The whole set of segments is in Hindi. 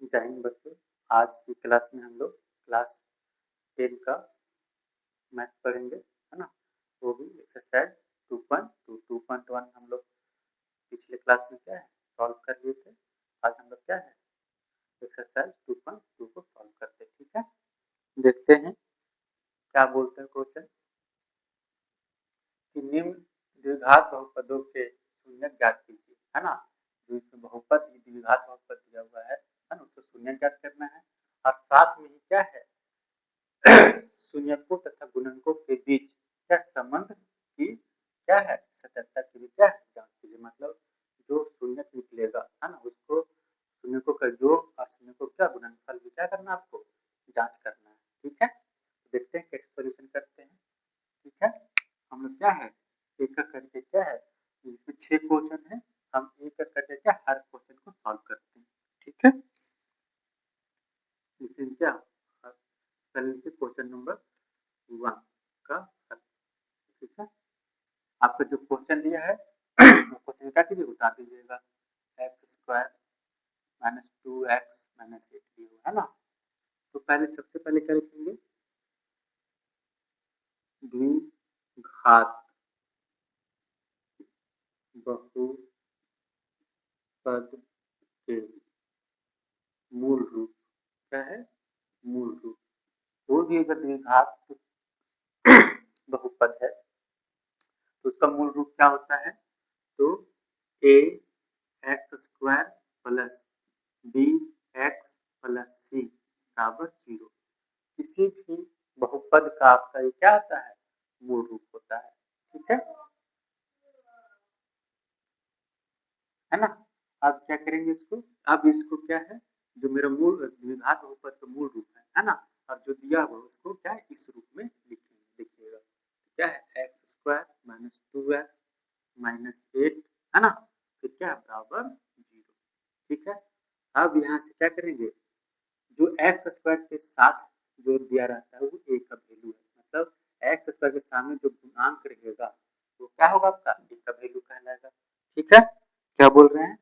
जय हिंद बच्चों। आज की क्लास में हम लोग क्लास 10 का मैथ पढ़ेंगे, है ना। वो भी एक्सरसाइज 2.2 2.1 हम लोग पिछले क्लास में क्या है सॉल्व कर लिए थे। आज हम लोग क्या है एक्सरसाइज 2.2 को सॉल्व करते हैं। ठीक है, देखते हैं क्या बोलते हैं क्वेश्चन कि निम्न द्विघात बहुपदों के शून्य ज्ञात कीजिए, है ना। जो इसमें बहुपद द्विघात बहुपद दिया हुआ है ना, उसको शून्य ज्ञात करना है। और साथ में ही क्या है शून्यकों तथा गुणनकों के बीच क्या संबंध की क्या है सत्यता की भी क्या है जांच कीजिए। मतलब जो शून्य निकलेगा, है ना, उसको शून्यकों का योग और शून्यकों क्या गुणनफल भी क्या करना आपको जांच करना है। ठीक है, देखते हैं कैसे सोल्यूशन करते हैं। ठीक है, हम लोग क्या है एक एक करके क्या है इसमें 6 क्वेश्चन है, हम एक एक करके क्या हर क्वेश्चन को सॉल्व करते हैं। ठीक है, लेकिन क्या पहले क्वेश्चन नंबर 1 का हल। ठीक है, आपका जो क्वेश्चन दिया है क्वेश्चन क्या कीजिए उतार दीजिएगा। X square minus 2x minus 8 दिया हुआ है ना। तो पहले सबसे पहले क्या लिखेंगे द्विघात बहुपद के मूल रूप क्या है मूल रूप। वो भी अगर द्विघात बहुपद है तो उसका मूल रूप क्या होता है, तो a x square plus b x plus c बराबर 0। किसी भी बहुपद का आपका ये क्या आता है मूल रूप होता है। ठीक है ना। अब क्या करेंगे इसको, अब इसको क्या है जो मेरा मूल द्विघात बहुपद का मूल रूप है ना, और जो दिया हुआ उसको क्या है इस रूप में लिखेंगे। देखिएगा क्या है x square minus 2x minus 8, है ना, फिर क्या है बराबर 0। ठीक है, अब यहाँ से क्या करेंगे जो एक्स स्क्वायर के साथ जो दिया रहता है वो ए का वैल्यू है। मतलब एक्स स्क्वायर के सामने जो गुणांक रहेगा वो क्या होगा आपका ए का वैल्यू कहलाएगा। ठीक है, क्या बोल रहे हैं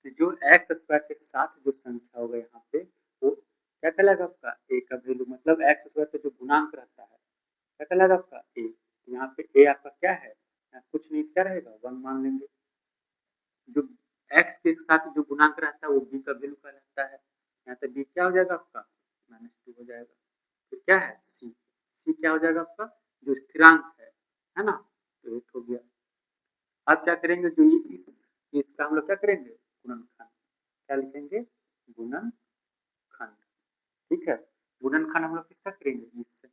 कि जो एक्स स्क्वायर के साथ जो संख्या होगा यहाँ पे वो क्या कहलाएगा आपका ए का वैल्यू। मतलब एक्स स्क्वायर का जो गुणांक रहता है क्या कहलाएगा आपका ए। यहाँ पे ए आपका क्या है कुछ नहीं क्या रहेगा 1 मान लेंगे। जो एक्स के साथ जो गुणांक रहता है वो बी का वैल्यू कहलाता है। यहाँ पे बी क्या हो जाएगा आपका -2 हो जाएगा। फिर क्या है सी, सी क्या हो जाएगा आपका जो स्थिरांक है ना, तो 8 हो गया। अब क्या करेंगे जो ये इसका हम लोग क्या करेंगे गुणनखंड, क्या लिखेंगे गुणनखंड। ठीक है, गुणनखंड हम लोग किसका करेंगे इससे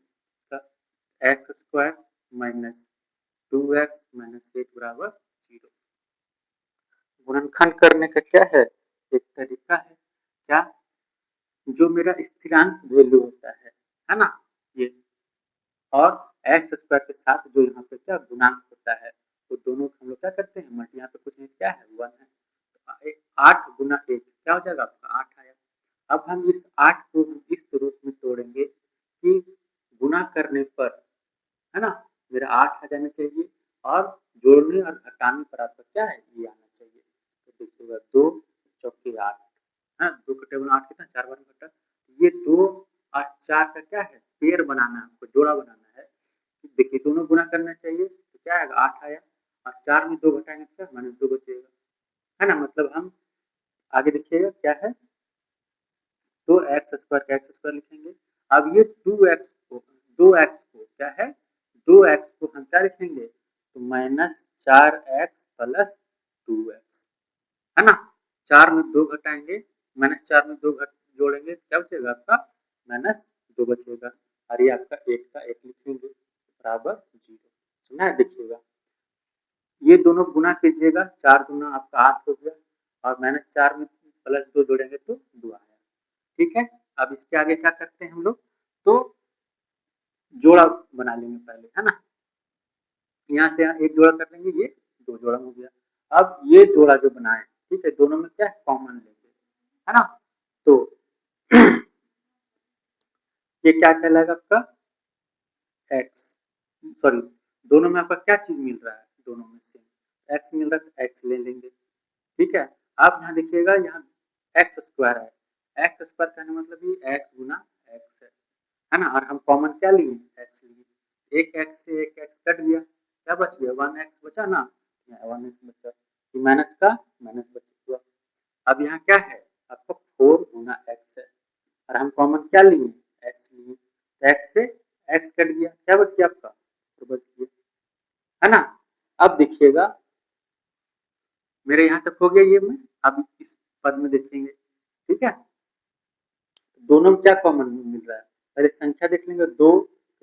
x square minus 2x minus 8 बराबर 0। गुणनखंड करने का क्या है एक तरीका है क्या, जो मेरा स्थिरांक वैल्यू होता है ना ये, और एक्स स्क्वायर के साथ जो यहाँ पे क्या गुणांक होता है तो दोनों हम लोग क्या करते हैं मल्टी, यहाँ पे कुछ नहीं क्या है 1 है तो 8 गुना 1 क्या हो जाएगा आपका 8 आया। अब हम इस 8 को इस रूप में तोड़ेंगे कि गुना करने पर है ना मेरा 8 आ जाना चाहिए और जोड़ने और घटाने पर आपका क्या है ये आना चाहिए। तो देखिएगा 2 चौके 8 है, 2 का टेबल 8 कितना 4 बार घटा, ये 2 और 4 का क्या है पेड़ बनाना है आपको, जोड़ा बनाना है। देखिए दोनों गुना करना चाहिए तो क्या आएगा 8 आया और 4 में 2 घटाएंगे तो क्या -2 बचेगा, है ना। मतलब हम आगे देखिएगा क्या है तो एक्स स्क्वायर का एक्स स्क्वायर लिखेंगे। अब ये 2x को क्या है 2x को हम क्या लिखेंगे तो -4x प्लस 2x, है ना। 4 में 2 घटाएंगे -4 में 2 जोड़ेंगे क्या बचेगा आपका -2 बचेगा और ये आपका 1 का 1 लिखेंगे बराबर 0। सुना है, देखिएगा ये दोनों गुना कीजिएगा 4 गुना आपका 8 हो गया और -4 में +2 जोड़ेंगे तो 2 आया। ठीक है, अब इसके आगे क्या करते हैं हम लोग तो जोड़ा बना लेंगे पहले, है ना। यहाँ से यहाँ एक जोड़ा कर लेंगे, ये 2 जोड़ा हो गया। अब ये जोड़ा जो बनाए ठीक है दोनों में क्या कॉमन लेंगे, है ना। तो ये क्या कहलाएगा आपका एक्स, सॉरी दोनों में आपका क्या चीज मिल रहा है दोनों में से एक्स मिल रहा है तो एक्स ले लेंगे। ठीक है, आप यहाँ देखिएगा यहाँ एक्स स्क्वायर है एक्स स्क्वायर कहने मतलब ये एक्स गुना एक्स है ना। और हम कॉमन क्या लिए, एक्स लिए, एक एक्स से एक एक्स कट गया, क्या बच गया, वन एक्स बचा ना, वन एक्स बचा, माइनस का माइनस बच गया। अब यहाँ क्या है आपका 4 गुना एक्स है, और हम कॉमन क्या लिए, एक्स लिए, तो एक्स से एक्स कट गया, क्या बच गया आपका, तो बच गया, है ना। अब देखिएगा मेरे यहाँ तक हो गया ये, में अब इस पद में देखेंगे, ठीक है, दोनों में क्या कॉमन मिल रहा है, पहले संख्या देख लेंगे, दो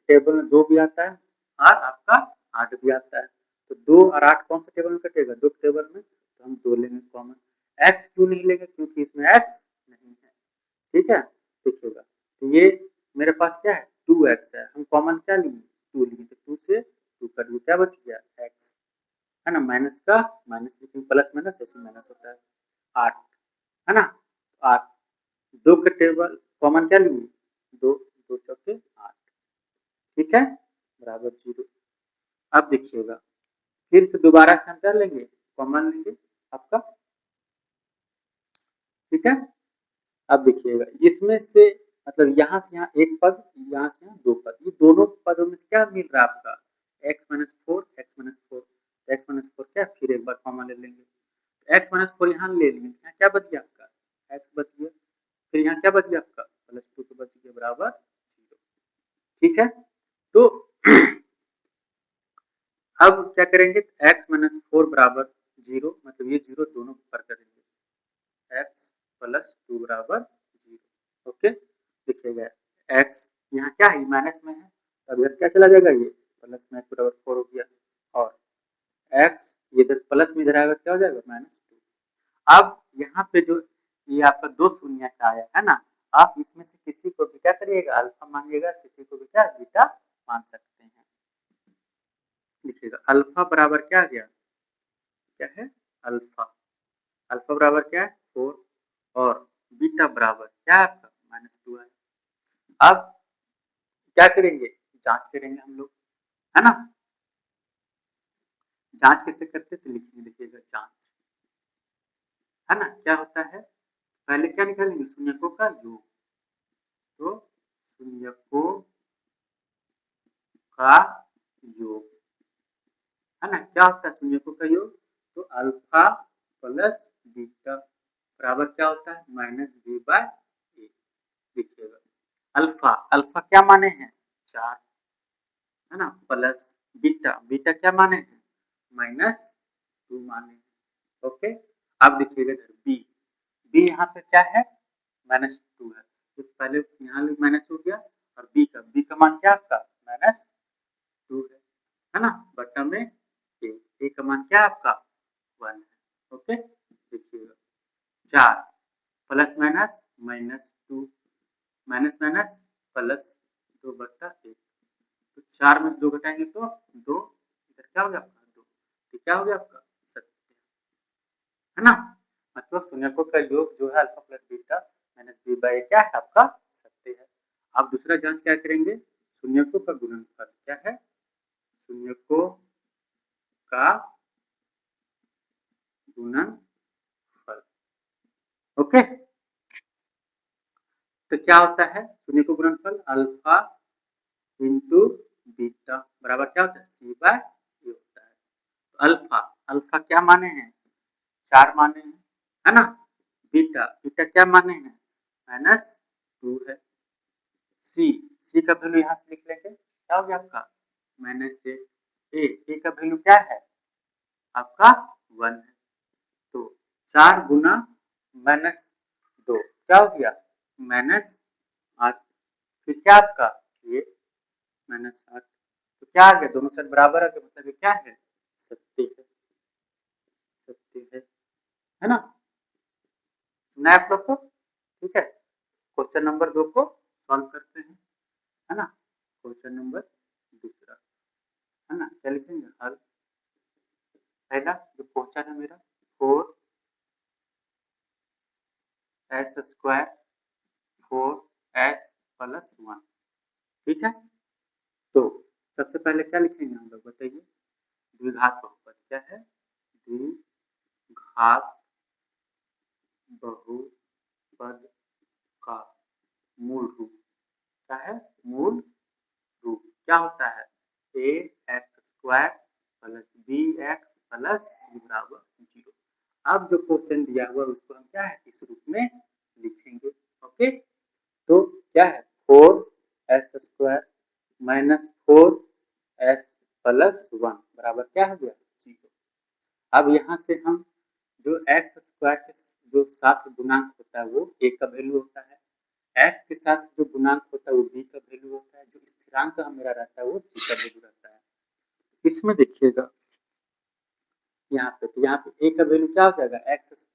टेबल में दो भी आता है और आपका 8 भी आता है, तो 2 और 8 कौन सा टेबल में कटेगा, दो टेबल में, तो हम 2 लेंगे कॉमन। एक्स क्यों नहीं लेंगे, क्योंकि इसमें एक्स नहीं है, ठीक है। देखिएगा तो ये मेरे पास क्या है 2x है, हम कॉमन क्या लिए 2 लिए, तो 2 से 2 कट गया, क्या बच गया x, है ना, माइनस का माइनस, लेकिन प्लस माइनस ऐसे माइनस होता है, 8, है ना, 8, 2 के टेबल कॉमन क्या लिए, 2, 2 चौके 8, ठीक है, बराबर 0। अब देखिएगा फिर से दोबारा से हम क्या लेंगे, कॉमन लेंगे आपका, ठीक है। अब देखिएगा इसमें से मतलब यहाँ से यहाँ एक पद, यहाँ से यहाँ दो पद, ये दोनों पदों में क्या मिल रहा है आपका, x minus four, x minus four, x minus four क्या, फिर एक बार कॉमन ले लेंगे, एक्स माइनस फोर यहाँ ले लेंगे, यहाँ क्या बच गया आपका, एक्स बच गया, फिर यहाँ क्या बच गया आपका, प्लस टू बच गया बराबर 0, ठीक है। तो अब क्या करेंगे, एक्स माइनस फोर बराबर 0, मतलब ये 0 दोनों पर करेंगे, एक्स प्लस टू बराबर 0, ओके। देखिएगा एक्स यहाँ क्या है, माइनस में है, अब इधर क्या चला जाएगा, ये प्लस में बराबर 4 हो गया, और एक्स ये इधर प्लस में इधर आएगा, क्या हो जाएगा माइनस 2। अब यहाँ पे जो ये आपका दो शून्य का आया है ना, आप इसमें से किसी को भी क्या करिएगा, अल्फा मानिएगा, किसी को भी क्या बीटा मान सकते हैं। देखिएगा अल्फा बराबर क्या आ गया, क्या है अल्फा, अल्फा बराबर क्या है 4, और बीटा बराबर क्या है आपका -2 है। अब क्या करेंगे, जांच करेंगे हम लोग, है ना, जांच कैसे करते तो लिखेंगे, देखिएगा जांच, है ना, क्या होता है, पहले क्या निकालेंगे, शून्यकों का योग, तो शून्यकों का योग, है ना, क्या होता है शून्यकों का योग, तो अल्फा प्लस बीटा बराबर क्या होता है -b/a। देखिएगा अल्फा, अल्फा क्या माने हैं 4, है ना, प्लस बीटा, बीटा क्या माने हैं -2 माने हैं, ओके। अब देखिएगा इधर बी, बी यहाँ पे क्या है -2 है, तो पहले यहाँ माइनस हो गया, और बी का मान क्या आपका -2 है ना, बट्टा में ए का मान क्या आपका 1 है, ओके। देखिएगा 4 plus minus -2, minus minus plus 2 बट्टा 1, तो 4 में से 2 घटाएंगे तो 2, इधर क्या हो गया आपका 2, तो क्या हो गया आपका सत्य, है ना, मतलब शून्यकों का योग जो है alpha plus beta minus b/a क्या है आपका सत्य है। अब दूसरा जांच क्या करेंगे, शून्यकों का गुणनफल क्या है, शून्यकों का गुणनफल, ओके। तो क्या होता है शून्यकों का गुणनफल, अल्फा इंटू बीटा बराबर क्या होता है c/a होता है। तो अल्फा, अल्फा क्या माने हैं 4 माने हैं, है ना, बीटा, बीटा क्या माने हैं -2 है, सी, सी का वैल्यू यहाँ से लिख लेंगे, क्या हो गया आपका -a, ए का वैल्यू क्या है आपका 1 है, तो 4 गुना -2 क्या हो गया -8, फिर क्या आपका ये -8, तो क्या आ गया, दोनों साइड बराबर है, तो मतलब ये क्या है सत्य है, सत्य है ना, सुना है आप लोग को, ठीक है। क्वेश्चन नंबर 2 को सॉल्व करते हैं, है ना, क्वेश्चन नंबर दूसरा, है ना, क्या लिखेंगे हल, पहला जो क्वेश्चन है मेरा 4s² 4s + 1, ठीक है। तो सबसे पहले क्या लिखेंगे हम लोग बताइए, द्विघात बहुपद क्या है, द्विघात बहुपद का मूल रूप क्या है? मूल रूप क्या होता है? A x square plus b x plus c बराबर 0। अब जो क्वेश्चन दिया हुआ उसको हम क्या है इस रूप में लिखेंगे। ओके, तो क्या है 4s square minus 4s plus 1 बराबर क्या हो गया 0। अब यहाँ से हम जो एक्स स्क्वायर के जो साथ गुणांक होता है वो ए का वैल्यू होता है, एक्स के साथ जो गुणांक होता है वो बी का वैल्यू होता है, जो स्थिरांक मेरा रहता है वो सी का वैल्यू रहता है। इसमें देखिएगा यहाँ पे, तो यहाँ पे ए का वैल्यू क्या हो जाएगा एक्स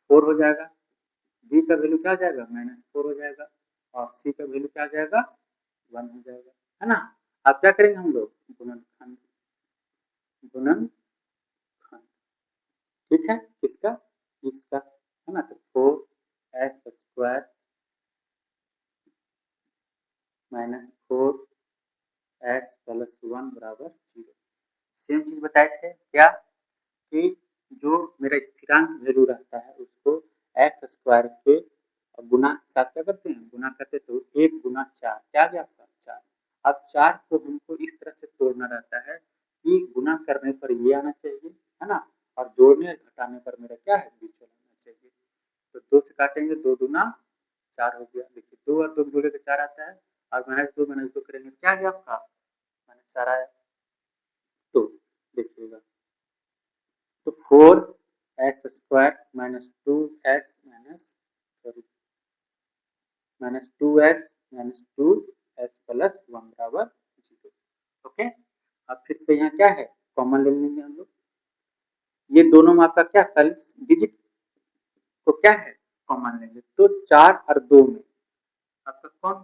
4 हो जाएगा, बी का वैल्यू क्या हो जाएगा -4 हो जाएगा और सी का वैल्यू क्या हो जाएगा 1 हो जाएगा, है ना। अब क्या करेंगे हम लोग गुणनखंड, गुणनखंड ठीक है किसका, इसका, है ना। तो 4s square minus 4s plus 1 बराबर 0। सेम चीज बताए थे क्या कि जो मेरा स्थिरांक वैल्यू रहता है उसको एक्स स्क्वायर के गुना के साथ क्या करते हैं गुना करते, तो 1 गुना 4 क्या आ गया आपका 4। अब 4 को हमको इस तरह से तोड़ना रहता है कि गुना करने पर ये आना चाहिए, है ना, और जोड़ने और घटाने पर मेरा क्या है बीच वाला आना चाहिए। तो 2 से काटेंगे 2 दूना 4 हो गया, देखिए 2 और 2 जोड़े के 4 आता है और -2 करेंगे क्या आ गया आपका -4 आया। तो देखिएगा तो 4s square minus 2s minus 2s minus 2s plus 1 बराबर 0। ओके, अब फिर से यहाँ क्या है कॉमन ले लेंगे हम लोग, ये दोनों में आपका क्या डिजिट को क्या है कॉमन लेंगे, तो 4 और 2 में आपका कौन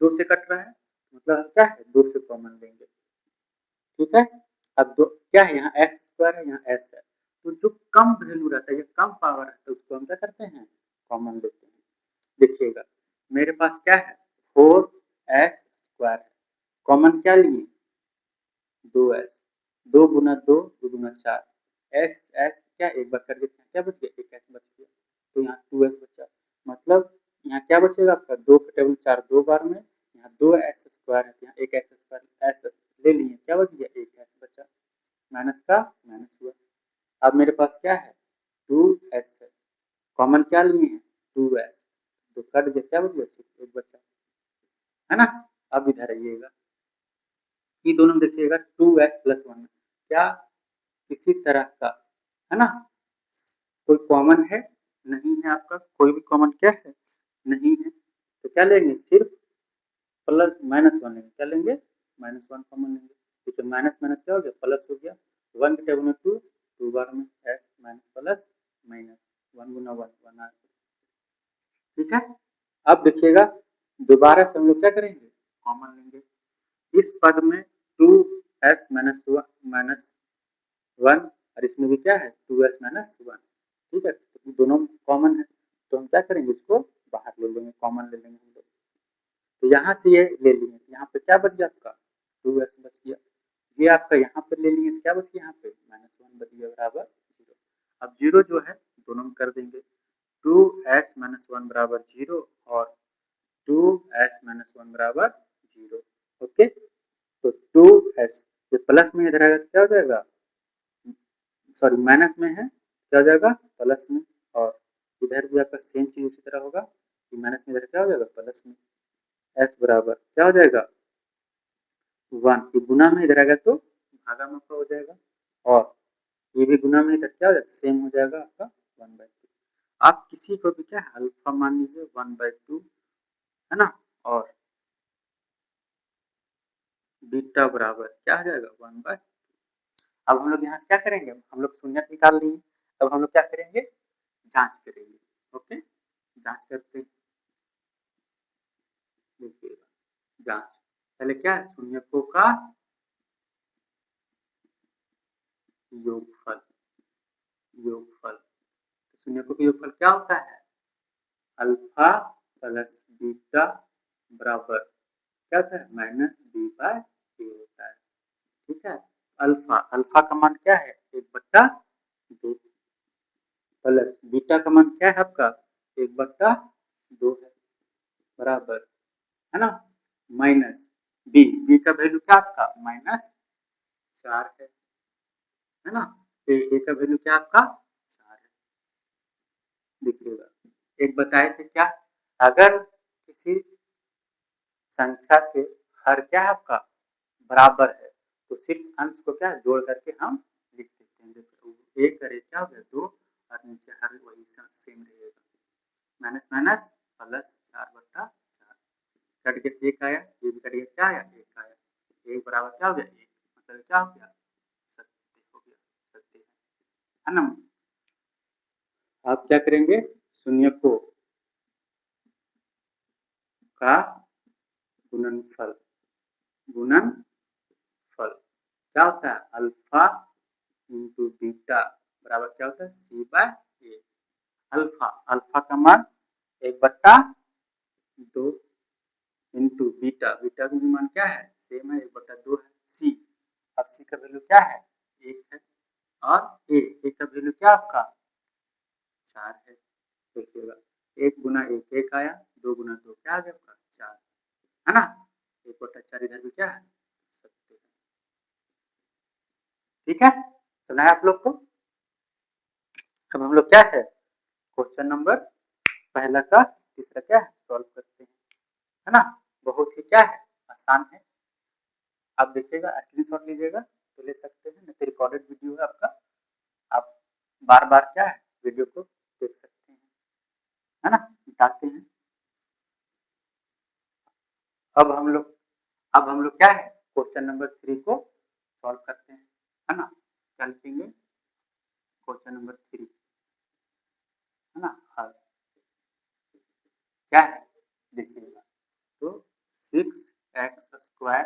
2 से कट रहा है, मतलब क्या है 2 से कॉमन लेंगे, ठीक है। अब दो क्या है यहाँ एक्स स्क्वायर है यहाँ एस है, तो जो कम वैल्यू रहता है या कम पावर रहता है उसको हम क्या करते हैं कॉमन लेते हैं। देखिएगा मेरे पास क्या है 4s स्क्वायर है, कॉमन क्या लिए 2s, 2 गुना 2 2 गुना 4, s s क्या एक बार कर देते हैं क्या बच गया एक s बच गया, तो यहाँ 2s बचा, मतलब यहाँ क्या बचेगा आपका 2 का टेबल 4 दो बार में, यहाँ 2s स्क्वायर है यहाँ एक s स्क्वायर s ले लिए क्या बच गया एक s बचा, माइनस का माइनस हुआ। अब मेरे पास क्या है 2s है, कॉमन क्या लिए हैं 2s, तो कट गया क्या बच गया सिर्फ एक बचा, है ना। अब इधर आइएगा ये दोनों देखिएगा 2s प्लस 1 क्या किसी तरह का, है ना, कोई कॉमन है नहीं है, आपका कोई भी कॉमन क्या है नहीं है, तो क्या लेंगे सिर्फ प्लस -1 लेंगे, क्या लेंगे -1 कॉमन लेंगे, ठीक है माइनस माइनस क्या हो गया प्लस हो गया, 1 के टेबल में 2 2 बार में s माइनस प्लस माइनस 1 गुना 1 1 आ, ठीक है। अब देखिएगा दोबारा से हम लोग क्या करेंगे कॉमन लेंगे, इस पद में 2s माइनस 1 और इसमें भी क्या है 2s माइनस 1, ठीक है, तो दोनों कॉमन है तो हम क्या करेंगे इसको बाहर ले लेंगे कॉमन ले लेंगे हम लोग, तो यहाँ से ये ले लिए यहाँ पे क्या बच गया आपका 2s बच गया, ये आपका यहाँ पे ले लिए क्या बच गया यहाँ पे -1 बच गया बराबर 0। अब 0 जो है दोनों में कर देंगे 2s माइनस 1 बराबर 0 और 2s माइनस 1 बराबर 0। ओके, तो 2s ये प्लस में इधर आएगा तो क्या हो जाएगा सॉरी माइनस में है क्या हो जाएगा प्लस में, और इधर भी आपका सेम चीज इसी तरह होगा कि माइनस में इधर क्या हो जाएगा प्लस में, s बराबर क्या हो जाएगा 1, ये गुना में इधर आएगा तो भागा में हो जाएगा, और ये भी गुना में इधर क्या हो जाएगा सेम हो जाएगा आपका 1/2। आप किसी को भी क्या अल्फा मान लीजिए 1/2, है ना, और बीटा बराबर क्या हो जाएगा 1/2। अब हम लोग यहाँ क्या करेंगे हम लोग शून्यक निकाल लिए, अब हम लोग क्या करेंगे जांच करेंगे। ओके, जांच करते देखिएगा जांच, पहले क्या है शून्यकों का योगफल, योगफल शून्यकों का योगफल क्या होता है अल्फा प्लस बीटा बराबर क्या होता है -b/a होता है, ठीक है। अल्फा अल्फा का मान क्या है 1/2 प्लस बीटा का मान क्या है आपका 1/2, 2 है बराबर, है ना, माइनस बी का वैल्यू क्या आपका -4 है ना, तो ए का वैल्यू क्या आपका 4 है। देखिएगा, एक बताए थे क्या, अगर किसी संख्या के हर क्या है आपका बराबर है तो सिर्फ अंश को क्या जोड़ करके हम लिख देते हैं। देखो एक करे क्या हो गया 2 और नीचे हर वही सेम रहेगा, माइनस माइनस प्लस 4/4 कट के 1 आया, ये भी कट के क्या आया 1 आया, 1 बराबर क्या हो गया 1, मतलब क्या हो गया सत्य हो गया, सत्य है ना। आप क्या करेंगे, शून्य को का गुणनफल क्या होता है अल्फा इंटू बीटा बराबर क्या होता है c/a। अल्फा का मान 1/2 इंटू बीटा का भी मान क्या है सेम है 1/2 है c। अब c का वैल्यू क्या है 1 है और a का वैल्यू क्या आपका 4 है। देखिएगा 1 गुना 1 1 आया, 2 गुना 2 क्या आ गया आपका 4 है ना, 1/4 इधर भी क्या है सत्य है। ठीक है, सुना है आप लोग को। अब हम लोग क्या है क्वेश्चन नंबर पहला का तीसरा क्या है सॉल्व करते हैं, है ना, बहुत ही क्या है आसान है। आप देखिएगा स्क्रीनशॉट लीजिएगा तो ले सकते हैं, नहीं तो रिकॉर्डेड वीडियो है आपका, आप बार बार क्या है वीडियो को देख सकते हैं, है ना, बताते हैं। अब हम लोग क्या है क्वेश्चन नंबर 3 को सॉल्व करते हैं, है ना, क्या लिखेंगे क्वेश्चन नंबर 3, है ना, हल क्या है देखिएगा, तो 6x²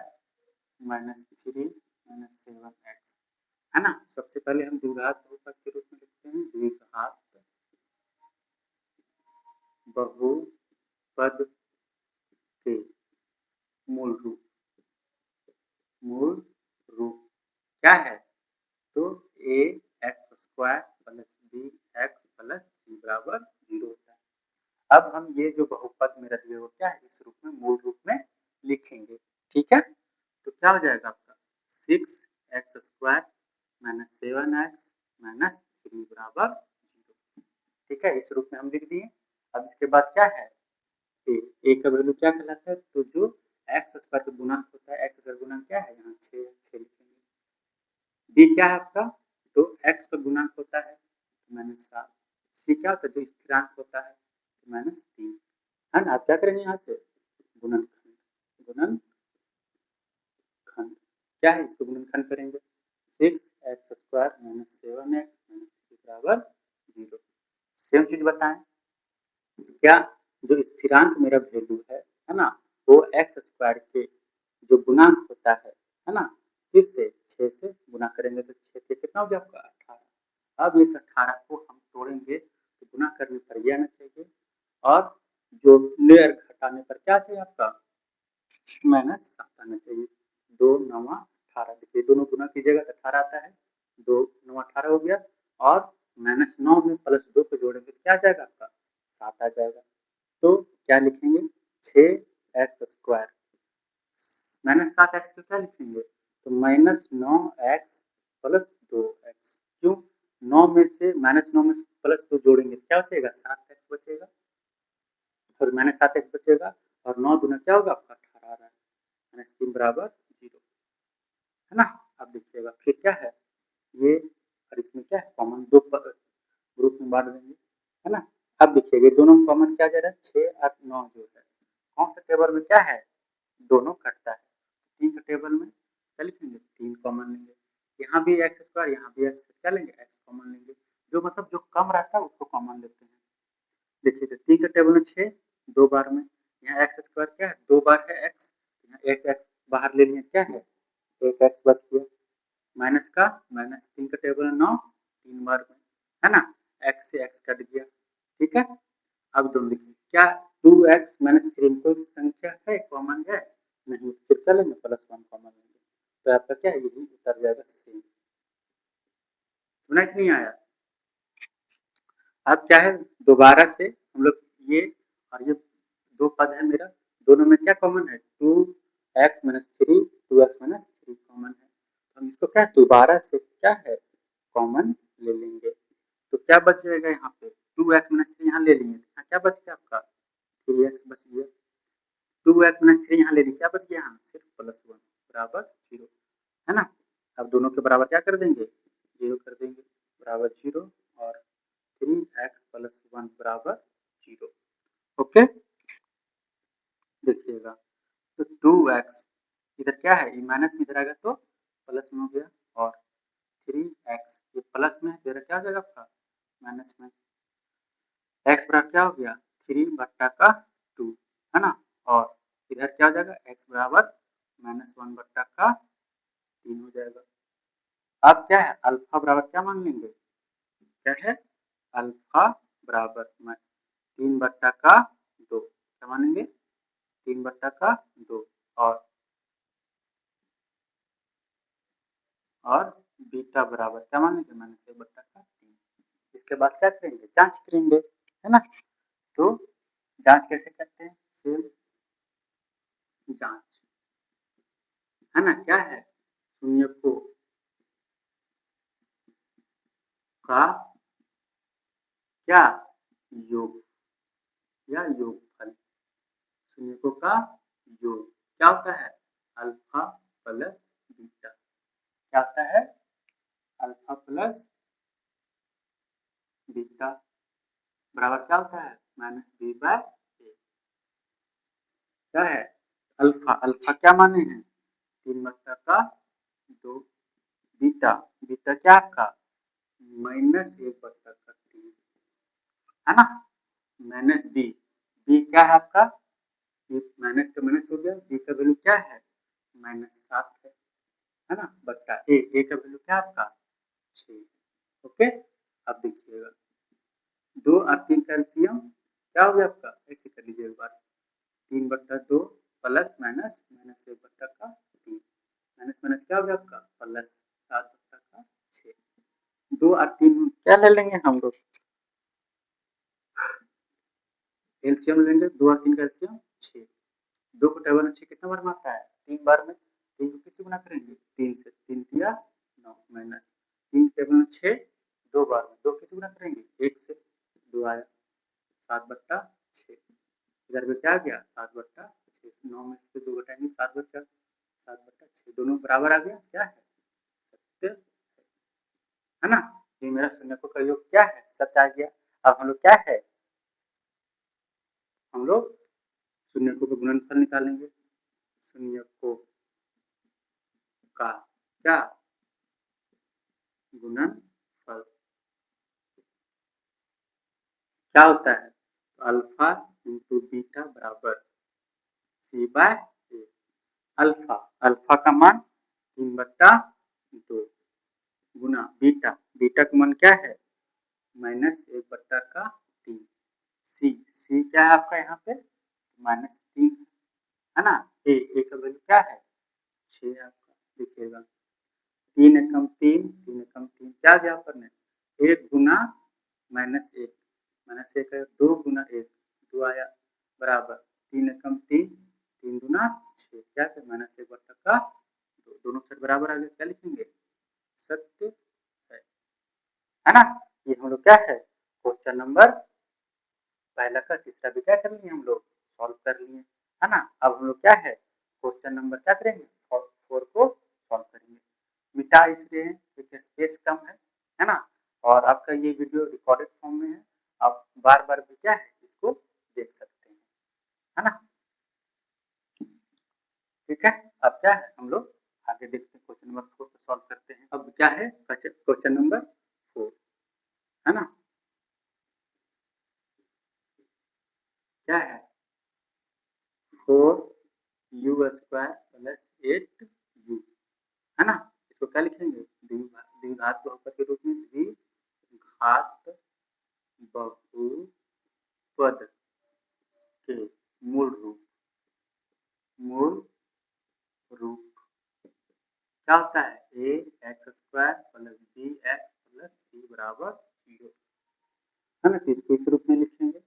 -3 -7x, है ना। सबसे पहले हम द्विघात बहुपद के रूप में लिखते हैं, द्विघात बहुपद के मूल रूप क्या है, तो ax² + bx + c बराबर 0 होता है। अब हम ये जो बहुपद मेरा दिया हुआ क्या है इस रूप में मूल रूप में लिखेंगे, ठीक है, तो क्या हो जाएगा आपका 6x² -7x -3 बराबर 0, ठीक है, इस रूप में हम लिख दिए। अब इसके बाद क्या है ए का वैल्यू क्या कहलाता है, तो जो x² का गुणक होता है, x² गुणक क्या है यहाँ 6 लिखेंगे। बी क्या है आपका, तो x का गुणक होता है -7, सी क्या होता है जो स्थिरांक होता है -3, है ना। आप क्या करेंगे यहाँ से गुणनखंड क्या है इसको गुणनखंड करेंगे 6x² -7x -3 बराबर 0। सेम चीज बताएं, क्या जो स्थिरांक मेरा वैल्यू है ना, वो x² के जो गुणांक होता है ना, किससे 6 से गुना करेंगे तो 6 से कितना हो गया आपका 18। अब इस 18 को हम तोड़ेंगे तो गुना करने पर यह आना चाहिए और जो लेयर घटाने पर क्या चाहिए आपका -7 आना चाहिए, 2 9 18, देखिए दोनों गुना कीजिएगा तो 18 आता है, 2 9 18 हो गया और -9 में +2 को जोड़ेंगे तो क्या आ जाएगा आपका 7 आ जाएगा। तो क्या लिखेंगे 6x² -7x को क्या लिखेंगे तो -9x + 2x, क्यों 9 में से -9 में +2 जोड़ेंगे क्या बचेगा 7x बचेगा और -7x बचेगा और 9 दूना क्या होगा आपका 18 आ रहा है, -3 बराबर 0, है ना। अब देखिएगा फिर क्या है ये और इसमें क्या है कॉमन दो ग्रुप में बांट देंगे, है ना। अब देखिएगा दोनों में कॉमन क्या जा रहा है 6 और 9 जो है कौन सा टेबल में क्या है दोनों कटता है, 3 के टेबल में क्या लिखेंगे 3 कॉमन लेंगे, यहाँ भी x² यहाँ भी x क्या लेंगे x कॉमन लेंगे, जो मतलब जो कम रहता है उसको कॉमन लेते हैं। देखिए 3 के टेबल में 6 2 बार में, यहाँ x² क्या है 2 बार है x, यहाँ एक x बाहर ले लिए क्या है एक x बच गया, माइनस का -3 का टेबल है 9 3 बार में, है ना, x से x कट गया, ठीक है। अब दोनों लिखिए क्या 2x -3 कोई संख्या है कॉमन है नहीं, फिर क्या लेंगे +1 कॉमन लेंगे, तो आपका क्या है यही उतर जाएगा सेम। सुना कि नहीं आया। अब क्या है दोबारा से हम लोग ये और ये क्या कॉमन है, 2x minus 3, 2x minus 3 common है, तो हम इसको क्या दोबारा से क्या है कॉमन ले लेंगे, तो क्या बच जाएगा यहाँ पे 2x माइनस 3 यहाँ ले लेंगे, यहाँ क्या बच गया आपका 3x बच गया, 2x माइनस 3 यहाँ ले लेंगे, क्या बच गया यहाँ सिर्फ +1 बराबर 0 है ना। अब दोनों के बराबर क्या कर देंगे 0 कर देंगे बराबर 0 और 3x प्लस 1 बराबर 0। ओके देखिएगा तो 2x इधर क्या है ये माइनस में इधर आएगा तो प्लस में हो गया और 3x ये प्लस में इधर क्या हो जाएगा आपका माइनस में, x बराबर क्या हो गया 3 बट्टा का 2 है ना, और इधर क्या हो जाएगा x बराबर -1 बट्टा का 3 हो जाएगा। अब क्या है अल्फा बराबर क्या मान लेंगे, क्या है अल्फा बराबर 3 बट्टा का 2, क्या मानेंगे 3 बट्टा का 2 और बीटा बराबर क्या मानेंगे -1 बट्टा का 3। इसके बाद क्या करेंगे जांच करेंगे है ना, तो जांच कैसे करते हैं सेम जांच है ना, क्या है शून्य को का क्या योग या योगफल, शून्यकों का योग क्या होता है अल्फा प्लस बीटा, क्या होता है अल्फा प्लस बीटा बराबर क्या होता है -b/a, क्या है अल्फा, अल्फा क्या माने हैं 3 बट्टा का 2, बीटा बीटा क्या आपका -1 बट्टा का 3 है ना, माइनस बी, बी क्या है आपका माइनस का माइनस हो गया, बी का वैल्यू क्या है -7 है ना, बट्टा ए का वैल्यू क्या आपका 6। ओके अब देखिएगा 2 और 3 कैल्शियम क्या हो गया आपका ऐसे कर लीजिए एक बार 3 बट्टा 2 प्लस माइनस -1 बट्टा का 3 माइनस माइनस क्या हो गया आपका +7 बट्टा का 6, 2 और 3 क्या ले लेंगे हम लोग एलसीएम लेंगे 2 और 3 का एलसीएम 6, 2 को टेबल में 6 कितना बार में आता है 3 बार में, 3 को किससे गुना करेंगे 3 से, 3 तिया 9 माइनस 3 टेबल में 6 2 बार में, 2 किससे गुना करेंगे 1 से, 2 आया 7 बट्टा 6, इधर पे क्या आ गया 7 बट्टा 6, 9 में से 2 घटाएंगे 7 बच्चा 7 बट्टा 6 दोनों बराबर आ गया, क्या है सत्य है ना, ये मेरा शून्यकों का योग क्या है सत्य आ गया। अब हम लोग क्या है हम लोग शून्यकों का गुणनफल निकालेंगे, शून्यकों का क्या गुणनफल क्या होता है तो अल्फा इंटू बीटा बराबर c/a, अल्फा अल्फा का मान 3 बट्टा 2 गुना बीटा बीटा का मान क्या है -1 बट्टा का 3, सी क्या है आपका यहाँ पे -3 है ना, ए का वैल्यू क्या है 6 आपका देखिएगा 3 एकम 3 3 एकम 3 क्या गया ऊपर में 1 गुना -1 -1 है 2 गुना 1 2 आया बराबर 3 एकम 3 3 गुना 6 क्या है -1 बट्टा का 2, दोनों साइड बराबर आ गया, क्या लिखेंगे सत्य है ना। ये हम लोग क्या है क्वेश्चन नंबर पहला का तीसरा भी क्या कर लिए हम लोग सॉल्व कर लिए है ना। अब हम लोग क्या है क्वेश्चन नंबर क्या करेंगे 4 को सॉल्व करेंगे, मिटा इसलिए क्योंकि स्पेस कम है ना, और आपका ये वीडियो रिकॉर्डेड फॉर्म में है, आप बार बार भी क्या है इसको देख सकते हैं है ना। ठीक है अब क्या है हम लोग आगे देखते हैं क्वेश्चन नंबर 4 को सॉल्व करते हैं। अब क्या है क्वेश्चन नंबर 4 है ना, क्या है 4u² प्लस 8u है ना, इसको क्या लिखेंगे द्विघात बहुपद के रूप में द्विघात बहुपद के मूल रूप क्या होता है ax² plus bx plus c बराबर 0 है ना, तो इसको इस रूप में लिखेंगे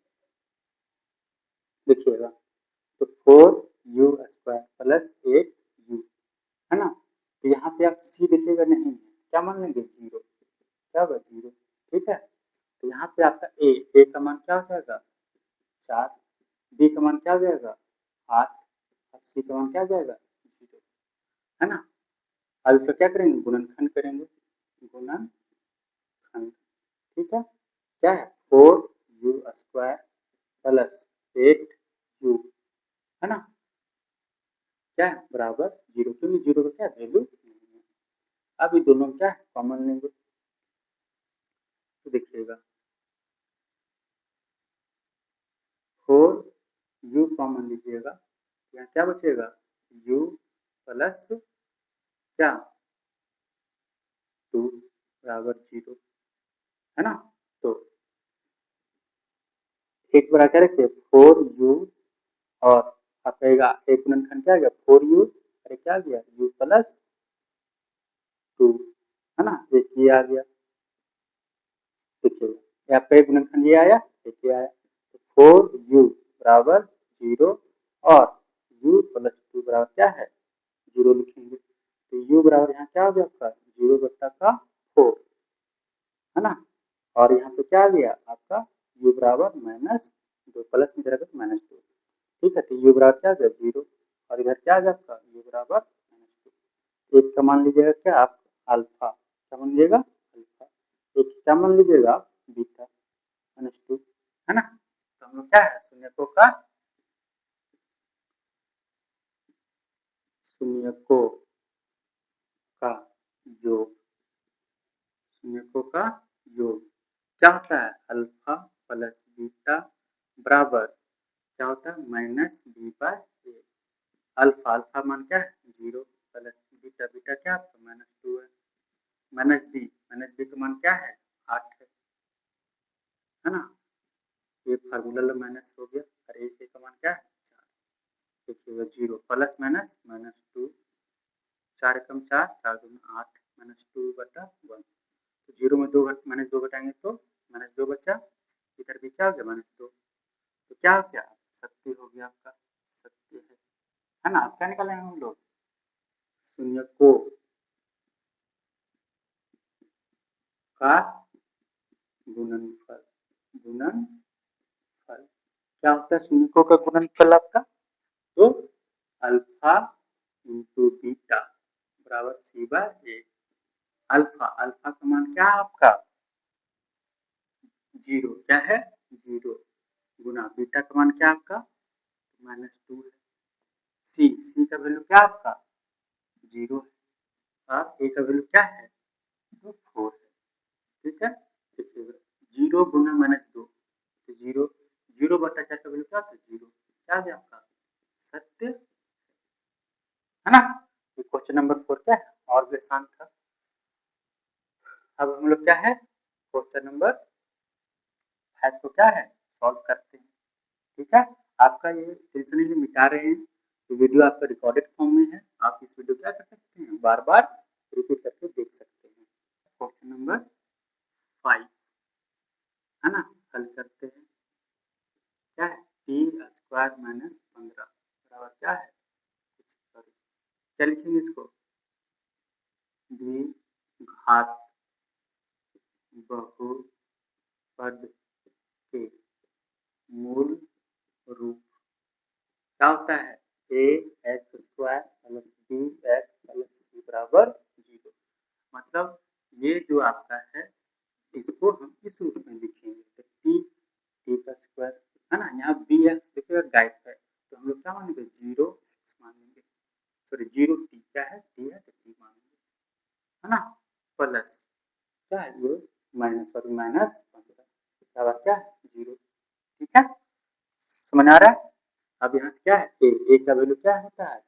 देखिएगा तो 4 यू स्क्वायर प्लस 8u, है ना। तो यहाँ पे आप सी देखिएगा नहीं है, क्या मान लेंगे 0, क्या होगा 0, ठीक है। तो यहाँ पे आपका ए का मान क्या हो जाएगा 4, बी का मान क्या हो जाएगा 8 और सी का मान क्या हो जाएगा 0, है ना। अब इसका क्या करेंगे गुणनखंड करेंगे, गुणनखंड, ठीक है। क्या है 4u स्क्वायर प्लस 8u, है ना, क्या है बराबर 0, क्योंकि 0 का क्या वैल्यू नहीं है। अब ये दोनों क्या है कॉमन लेंगे, तो देखिएगा 4u कॉमन लीजिएगा, यहाँ क्या बचेगा u प्लस क्या 2 बराबर 0, है ना। तो एक बार क्या रखिए 4u और आपका एक गुणनखंड क्या आ गया 4u, अरे क्या आ गया u प्लस 2, है ना, एक ये आ गया, देखिएगा यहाँ पे गुणनखंड ये आया, एक ये आया, तो 4u बराबर 0 और u प्लस 2 बराबर क्या है 0 लिखेंगे, तो u बराबर यहाँ क्या हो गया आपका 0 बट्टा का 4, है ना। और यहाँ पे क्या आ गया आपका u बराबर -2, प्लस में रहेगा तो -2, ठीक है। तो u बराबर क्या आ गया 0 और इधर क्या आ गया आपका u बराबर -2। एक का मान लीजिएगा क्या आप अल्फा, क्या मान लीजिएगा अल्फा, एक क्या मान लीजिएगा आप बीटा -2, है ना। तो हम लोग क्या है शून्यकों का योग, शून्यकों का योग क्या होता है अल्फा प्लस बीटा बराबर क्या होता है -b/a। अल्फा अल्फा मान क्या है 0 प्लस बीटा बीटा क्या आपका -2 है, माइनस बी का मान क्या है 8 है ना। ये फार्मूला माइनस हो गया और ए का मान क्या है 4, देखिएगा 0 प्लस माइनस -2, 4 एकम 4, 4 दूनी 8, -2 बटा 1, तो 0 में -2 घटाएंगे तो -2 बचा, इधर भी क्या हो गया -2, तो क्या हो गया सत्य हो गया आपका, सत्य है ना। अब क्या निकालेंगे हम लोग शून्यकों का गुणनफल, गुणनफल क्या होता है शून्यकों का गुणनफल आपका, तो अल्फा इंटू बीटा बराबर c/a। अल्फा अल्फा का मान क्या है आपका 0, क्या है 0 गुना बीटा का मान क्या आपका -2 है, सी का वैल्यू क्या आपका 0 है और ए का वैल्यू क्या है तो 4 है, ठीक है। देखिएगा 0 गुना -2 तो 0, 0 बटा 4 का वैल्यू क्या होता है 0, क्या आ गया आपका सत्य, है ना। ये क्वेश्चन नंबर 4 क्या है और भी आसान था। अब हम लोग क्या है क्वेश्चन नंबर 5 को क्या है सॉल्व करते हैं, ठीक है। आपका ये टेंशन ही मिटा रहे हैं, तो वीडियो आपका रिकॉर्डेड फॉर्म में है, आप इस वीडियो क्या कर सकते हैं बार बार रिपीट करके देख सकते हैं। क्वेश्चन नंबर 5 है ना, हल करते हैं, क्या है t² - 15 बराबर क्या है, क्या लिखेंगे इसको द्विघात बहुपद के मूल रूप क्या होता है ax² plus bx plus c बराबर 0, मतलब ये जो आपका है इसको हम इस रूप में लिखेंगे, तो टी का स्क्वायर है ना, यहाँ बी एक्स देखिएगा गाइड है तो हम लोग क्या मानेंगे 0 एक्स मानेंगे, सॉरी 0 टी क्या है टी है तो टी मानेंगे, है ना, प्लस क्या है ये माइनस और -15 बराबर क्या है 0, ठीक है, समझ आ रहा है। अब यहाँ से क्या है ए का वैल्यू क्या होता है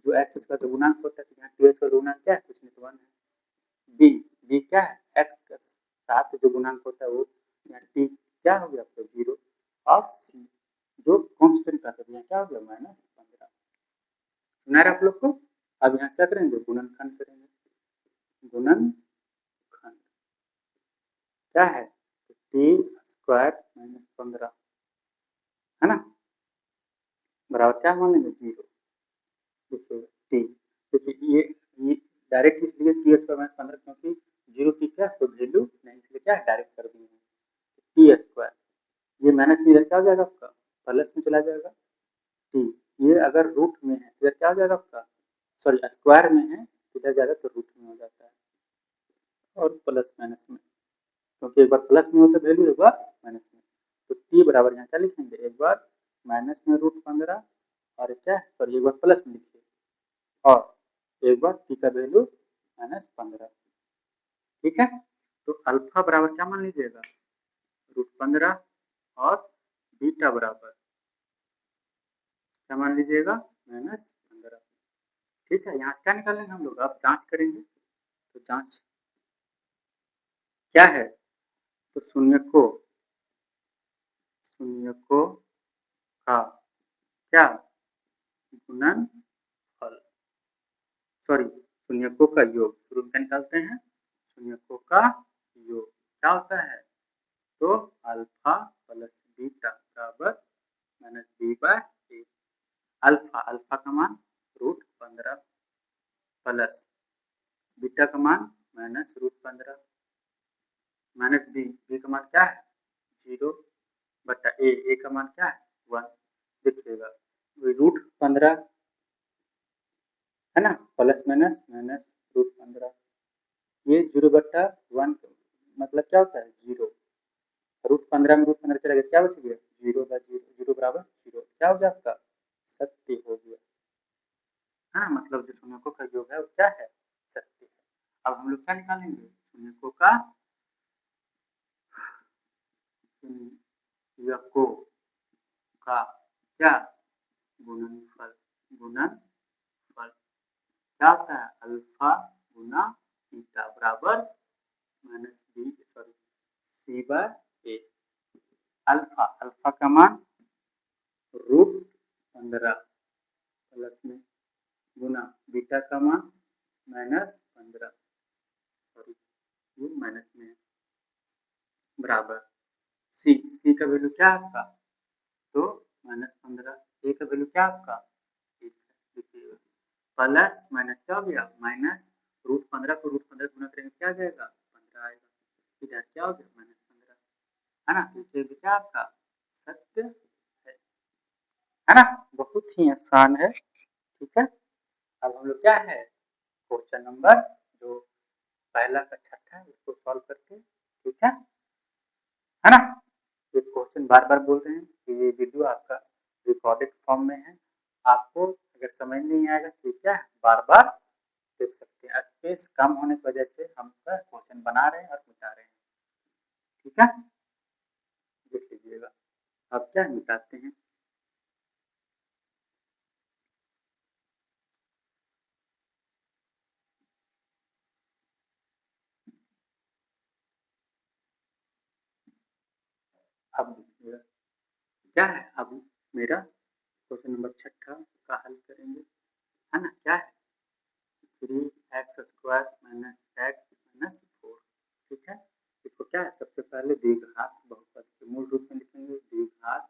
जो एक्स का तो गुणांक होता है, तो यहाँ टी का गुणांक क्या है कुछ नहीं तो 1 है, बी क्या है एक्स का साथ जो गुणांक होता है वो यहाँ टी क्या हो गया आपका 0 और सी जो कांस्टेंट का था यहाँ क्या हो गया -15, सुना रहा आप लोग को। अब यहाँ क्या करेंगे गुणनखंड करेंगे, गुणनखंड क्या है t² - 15 है ना बराबर क्या मान लेंगे 0, देखिए टी, देखिए ये डायरेक्ट इसलिए टी स्क्वायर माइनस 15 क्योंकि 0 की क्या कोई वैल्यू नहीं, इसलिए क्या डायरेक्ट कर दिए हैं टी स्क्वायर। ये माइनस में इधर क्या हो जाएगा आपका, प्लस में चला जाएगा टी। ये अगर रूट में है इधर क्या हो जाएगा आपका, सॉरी स्क्वायर में है इधर जाएगा तो रूट में हो जाता है, और प्लस माइनस में, क्योंकि एक बार प्लस में हो तो वैल्यू, एक बार माइनस में। तो टी बराबर यहाँ क्या लिखेंगे, एक बार माइनस में √15 और क्या सॉरी एक बार प्लस में लिखिए, और एक बार टी का वैल्यू -15। ठीक है, तो अल्फा बराबर क्या मान लीजिएगा, √15 और बीटा बराबर क्या मान लीजिएगा, -15। ठीक है, यहाँ से क्या निकालेंगे हम लोग, अब जांच करेंगे। तो जांच क्या है, तो शून्यकों का क्या गुणनफल, सॉरी शून्यकों का योग, शुरू में क्या निकालते हैं, शून्यकों का योग क्या होता है, तो अल्फा प्लस बीटा बराबर -b/a। अल्फा अल्फा का मान √15 प्लस बीटा का मान -√15 माइनस बी का मान क्या है 0/a, ए का मान क्या है 1। देखिएगा √15 है ना, प्लस माइनस माइनस √15, ये 0/1 मतलब क्या होता है 0, √15 में √15 चला गया क्या बच गया 0/0, 0 बराबर 0, क्या हो गया आपका सत्य हो गया। हाँ, मतलब जो शून्यकों का योग है वो क्या है, सत्य है। अब हम लोग क्या निकालेंगे, शून्यकों का शून्यकों का क्या गुणनफल, गुणनफल क्या होता है, अल्फा गुना बीटा बराबर -b sorry c/a। Alpha alpha का मान √15 प्लस में गुना बीटा का मान -15, सॉरी ये माइनस में है, बराबर सी का वैल्यू क्या है आपका, तो -15, ए का वैल्यू क्या आपका 1 है। देखिएगा प्लस माइनस क्या हो गया माइनस, √15 को √15 से गुना करेंगे क्या आ जाएगा 15 आएगा, इधर क्या हो गया -15, है ना। देखिए क्या आपका सत्य है ना, बहुत ही आसान है। ठीक है, अब हम लोग क्या है क्वेश्चन नंबर जो पहला का छठा है उसको सॉल्व करते हैं। ठीक है ना। ये क्वेश्चन बार बार बोल रहे हैं कि ये वीडियो आपका रिकॉर्डेड फॉर्म में है, आपको अगर समझ नहीं आएगा तो क्या है बार बार देख सकते हैं, स्पेस कम होने की वजह से हम क्वेश्चन बना रहे हैं और मिटा रहे हैं। ठीक है, देख लीजिएगा, अब क्या मिटाते हैं। अब देखिएगा क्या है, अब मेरा क्वेश्चन नंबर छठा का हल करेंगे, है ना। क्या है 3x² - x - 4। ठीक है, इसको क्या है सबसे पहले द्विघात बहुपद के मूल रूप में लिखेंगे, द्विघात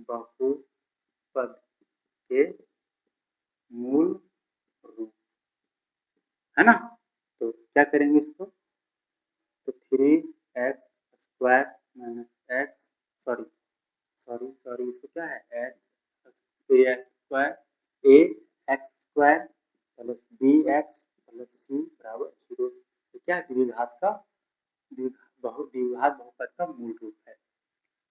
बहुपद के मूल रूप, है ना। तो क्या करेंगे इसको, तो 3x² - x sorry sorry sorry इसको क्या है a x² plus bx plus c बराबर 0। क्या है द्विघात का द्विघात बहुपद का मूल रूप है।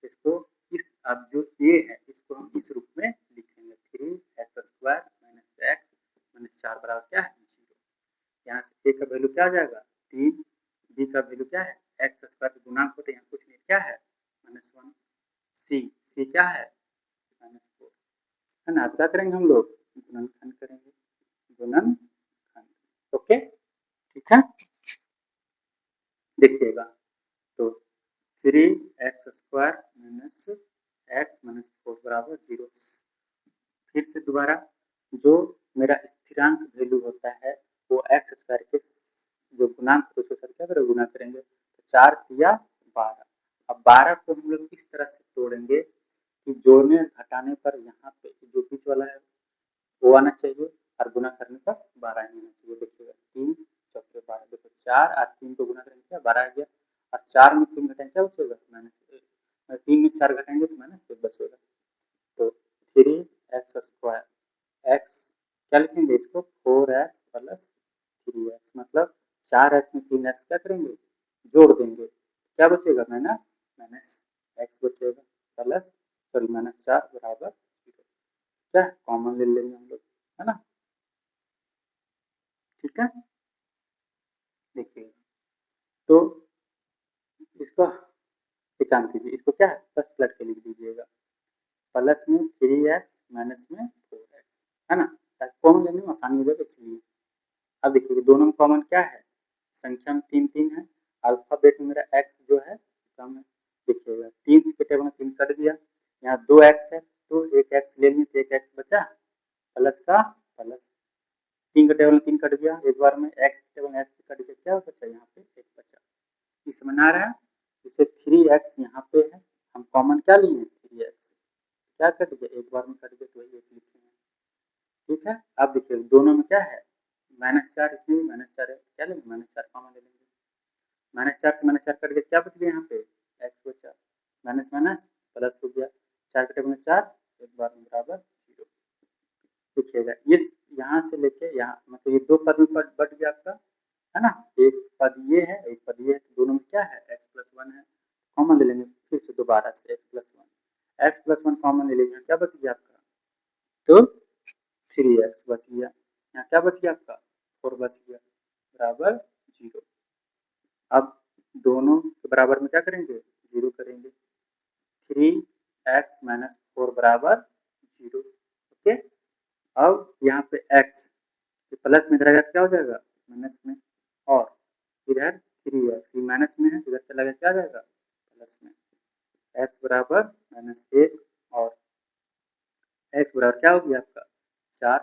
इसको इस अब जो a है इसको हम इस रूप में लिखेंगे 3x² - x - 4 बराबर क्या है 0। यहाँ से a का वैल्यू क्या आ जाएगा 3, b का वैल्यू क्या है x² गुणांक होते हैं कुछ नहीं क्या है -1, c क्या है -4, है ना। क्या करेंगे हम लोग गुणनखंड करेंगे, गुणनखंड। ओके ठीक है, देखिएगा तो 3x² - x - 4 बराबर 0। फिर से दोबारा जो मेरा स्थिरांक वैल्यू होता है वो x² के जो गुणांक तो उसके साथ क्या करेंगे गुना करेंगे, तो 4 या 12। अब 12 को हम लोग इस तरह से तोड़ेंगे कि जोड़ने घटाने पर यहाँ पे जो बीच वाला है वो आना चाहिए और गुना करने पर 12 ही आना चाहिए। देखिएगा 3 चौके 12, देखो 4 और 3 को गुना करेंगे क्या 12 आ गया, और 4 में 3 घटाएंगे क्या बचेगा माइनस 3 में 4 घटाएंगे तो माइनस 1 बचेगा। तो 3x² x क्या लिखेंगे इसको 4x प्लस 3x, मतलब 4x में 3x क्या करेंगे जोड़ देंगे, क्या बचेगा माइनस x बचेगा प्लस सॉरी माइनस 4 बराबर 0, क्या कॉमन ले लेंगे हम लोग, है ना। ठीक है, देखिए तो इसको एक काम कीजिए, इसको क्या है बस पलट के लिख दीजिएगा, प्लस में 3x माइनस में 4x, है ना, ताकि कॉमन लेने में आसानी हो जाएगा इसलिए। अब देखिए दोनों में कॉमन क्या है, संख्या में 3 3 है, अल्फाबेट में मेरा x जो है कम है, देखिएगा 3 के टेबल में 3 कट दिया, यहाँ 2x है तो एक x ले लें तो एक x बचा, प्लस का प्लस 3 के टेबल में 3 कट गया, एक बार में x के टेबल में x कट गया, क्या बचा यहाँ पे 1 बचा, ये समझ में आ रहा है। जैसे 3x यहाँ पे है, हम कॉमन क्या लिए 3x, क्या कट गया एक बार में कट गया तो वही एक लिखेंगे। ठीक है, अब देखिए दोनों में क्या है -4, इसमें भी -4 है, क्या लेंगे -4 कॉमन ले लेंगे, -4 से -4 कट गया, क्या बच गया यहाँ पे x बचा, माइनस माइनस प्लस हो गया, 4 के टेबल में 4 एक बार में बराबर 0। देखिएगा इस यहाँ से लेके यहाँ मतलब ये दो पद में बट गया आपका, है ना, एक पद ये है एक पद ये है, दोनों में क्या है x+1 है, कॉमन ले लेंगे फिर से दोबारा से x+1 कॉमन ले लेंगे, क्या बच गया आपका तो 3x बच गया, यहाँ क्या बच गया आपका 4 बच गया बराबर 0। अब दोनों के बराबर में क्या करेंगे 0 करेंगे, 3x माइनस 4 बराबर 0। ओके, अब यहाँ पे x प्लस में इधर क्या हो जाएगा माइनस में, और इधर 3x माइनस में है, इधर चला गया क्या आ जाएगा प्लस में, x बराबर -1 और x बराबर क्या हो गया आपका 4,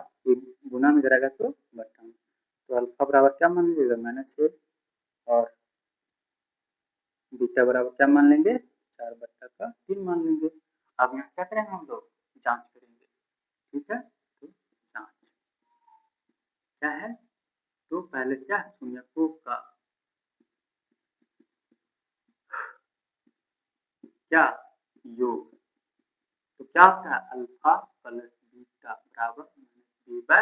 गुना में करेगा तो बटा में, तो अल्फा बराबर क्या मान लीजिएगा -1 और बीटा बराबर क्या मान लेंगे 4/3 मान लेंगे। अब यहाँ क्या करेंगे हम लोग जांच करेंगे, ठीक है, तो जांच क्या है, तो पहले क्या शून्यकों का क्या योग, तो क्या होता है अल्फा प्लस बीटा बराबर -b/a,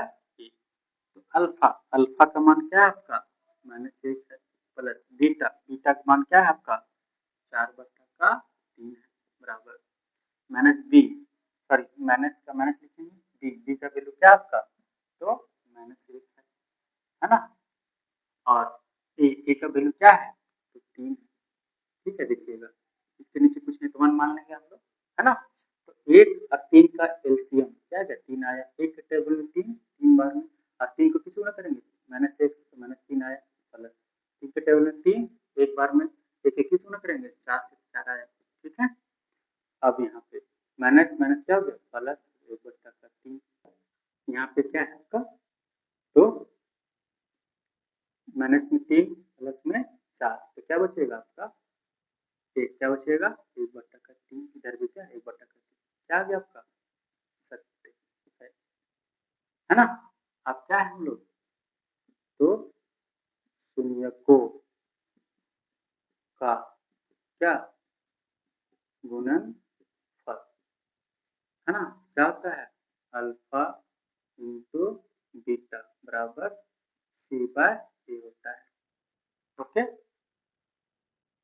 तो अल्फा अल्फा का मान क्या है आपका -1 है, प्लस बीटा बीटा का मान क्या है आपका 4/3 है बराबर माइनस बी, सॉरी माइनस का माइनस लिखेंगे, बी बी का वैल्यू क्या आपका तो -1 है ना, और ए का वैल्यू क्या है तो 3 है। ठीक है, देखिएगा इसके नीचे कुछ नहीं तो 1 मान लेंगे हम लोग, है ना, तो 1 और 3 का एलसीएम क्या है 3 आया, एक के टेबल में 3 बार में, और 3 को किसी गुना करेंगे -1 तो -3 आया, प्लस 3 के टेबल में 3 एक बार में, एक एक किसी गुना करेंगे 4 से 4 आया। ठीक है, अब यहाँ पे माइनस माइनस क्या हो गया प्लस 1/3, यहाँ पे क्या है आपका तो माइनस में 3 प्लस में 4, तो क्या बचेगा आपका एक, क्या बचेगा 1/3, इधर भी क्या 1/3, क्या आ गया आपका सत्य है ना। अब क्या है हम लोग तो शून्यकों का क्या गुणनफल, है ना, क्या होता है अल्फा इंटू बीटा बराबर c/a होता है। ओके,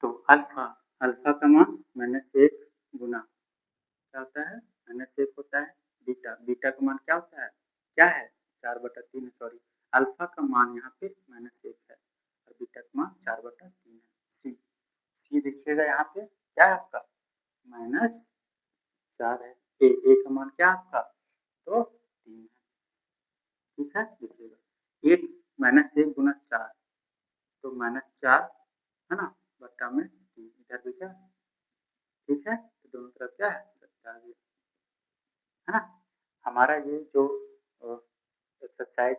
तो अल्फा अल्फा का मान -1 गुना क्या होता है -1 होता है, बीटा बीटा का मान क्या है 4/3 सॉरी, अल्फा का मान यहाँ पे -1 है और बीटा का मान 4/3 है। सी सी देखिएगा यहाँ पे क्या है आपका -4 है, ए का मान क्या आपका तो 3 है। ठीक है, देखिएगा 1 गुना 4 तो -4 है ना बट्टा में 3, इधर भी क्या, ठीक है, तो दोनों तरफ क्या है सत्य आ गया, है ना। हमारा ये जो एक्सरसाइज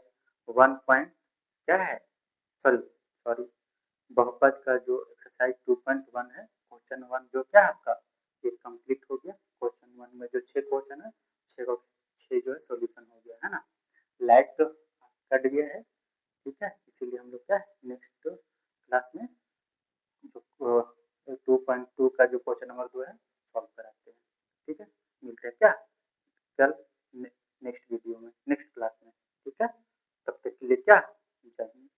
1 पॉइंट क्या है सॉरी सॉरी बहुपद का जो एक्सरसाइज 2.1 है क्वेश्चन 1 जो क्या है आपका ये कंप्लीट हो गया। क्वेश्चन 1 में जो 6 क्वेश्चन है 6 जो है सॉल्यूशन हो गया, है ना। नेक्स्ट क्लास में जो 2.2 का जो क्वेश्चन नंबर 2 है सॉल्व कराते हैं। ठीक है, मिलते हैं क्या कल नेक्स्ट वीडियो में, नेक्स्ट क्लास में। ठीक है, तब तक के लिए क्या, जय हिंद।